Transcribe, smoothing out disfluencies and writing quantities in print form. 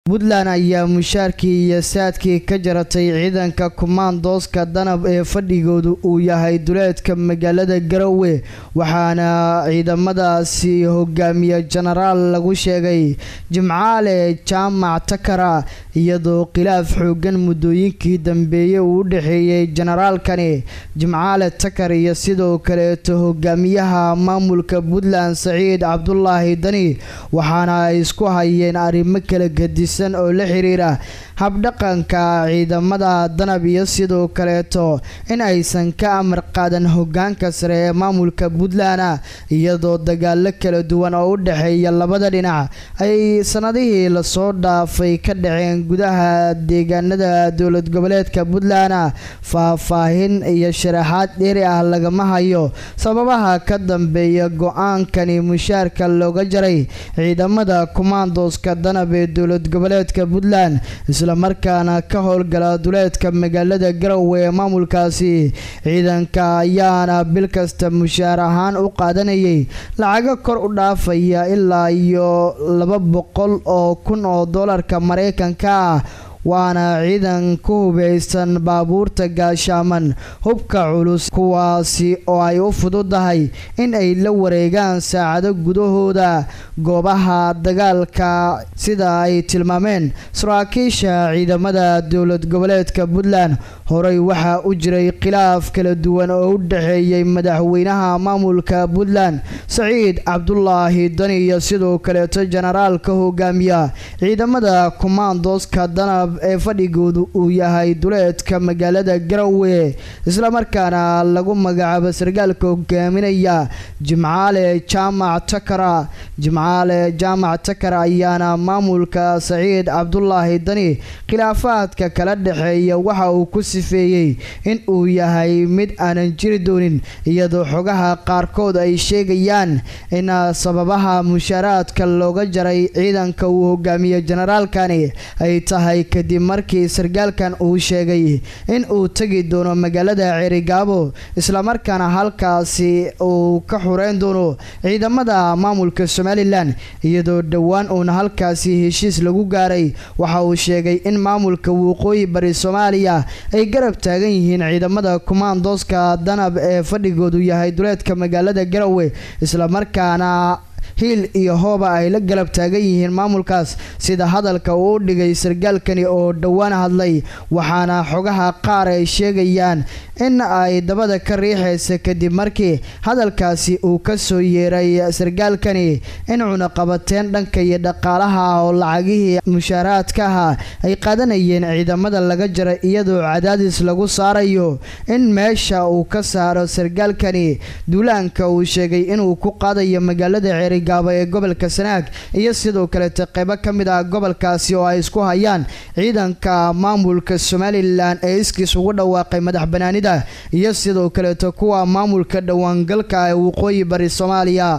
Puntland ayaa mushaarkii iyo saadkii ka jaratay ciidanka Commandos-ka Danab ee fadhigoodu uu yahay duleedka magaalada Garowe waxaana ciidamadaasi hogaamiye Generaal lagu sheegay Jimcaale Jaamac Takara iyadoo khilaaf xoogan muddooyinkii dambeeyay uu dhaxeeyay generaalkani Jimcaale Takar iyo sidoo kale hogaamiyaha maamulka Puntland Saciid Cabdullaahi Dani waxaana ay isku hayeen arrimo kala gedisan oo la xiriira habdhaqanka ciidamada Danab iyo sidoo kale in aysan ka amar qaadan hogaanka sare ee maamulka Puntland iyadoo dagaalo kala duwan oo u dhaxeeya labada dhinac ay sanadihii la soo dhaafay ka dhaceen gudaha deegaanada dowlad goboleedka Puntland faahfaahin iyo sharaxaad dheeri ah lagama hayo sababaha ka dambeeya go'aankani mushaarka looga jaray ciidamada Commandos-ka Danab ee dowlad goboleedka Puntland isla markaana ka howlgala duleedka magaalada Garowe ee maamulkaasi ciidanka ayaana bil kasta mushaar ahaan u qaadanayay lacago kor u dhaafaya ilaa iyo 200,000 oo dollarka Mareykanka waana ciidan ku hubeysan baabuurta gaashaaman hubka culus kuwaasi oo ay u fududahay in ay la wareegaan saacado gudahooda goobaha dagaalka sida ay tilmaameen saraakiisha ciidamada dowlad goboleedka Puntland horay waxa u jiray khilaaf kala duwan oo u dhaxeeyay madaxweynaha maamulka Puntland Saciid Cabdullaahi Dani iyo sidoo kale generaalka hogaamiya ciidamada Commandos-ka Danab ee fadhigoodu uu yahay duleedka magaalada Garowe isla markaana lagu magacaabo sargaalka hogaaminaya Jimcaale Jaamac Takara ayaana maamulka Saciid Cabdullaahi Dani khilaafaadka kala dhaxeeya waxa uu ku sifeeyay in uu yahay mid aanan jiri doonin iyadoo xogaha qaarkood ay sheegayaan in sababaha mushaaraadka looga jaray ciidanka uu hogaamiye generaalkani ay tahay kadib markii sargaalkan uu sheegay in uu tagi doono magaalada Cerigabo isla markaana halkaasi uu ka xureyn doono ciidamada maamulka Somaliland iyadoo dhawaan uu halkaasi heshiis lagu gaaray waxa uu sheegay in maamulka waqooyi bari Soomaaliya ay garab taagan yihiin ciidamada Commandos-ka Danab ee fadhigoodu yahay duleedka magaalada Garowe isla markaana hiil iyo hooba ay la galab taagan yihiin maamulkaas sida hadalka uu dhigay sargaalkani oo dhawaan hadlay waxaana xogaha qaar ay sheegayaan in ay dabada ka riixaysa kadib markii hadalkaasi uu ka soo yeeray sargaalkani in cunaqabateen dhanka iyo dhaqaalaha oo lacagihii mushaaraadka ay qaadanayeen ciidamada laga jaray iyadoo cadaadis lagu saarayo in meesha uu ka saaro sargaalkani duulaanka uu sheegay inuu ku qaadayo magaalada Cerigabo ee gobolka Sanaag iyo sidoo kale qaybo kamid ah gobolkaasi oo ay isku hayaan ciidanka maamulka Somaliland ee iskiis ugu dhawaaqay madax banaanida iyo sidoo kale kuwa maamulka dhawaangalka ee waqooyi bari Soomaaliya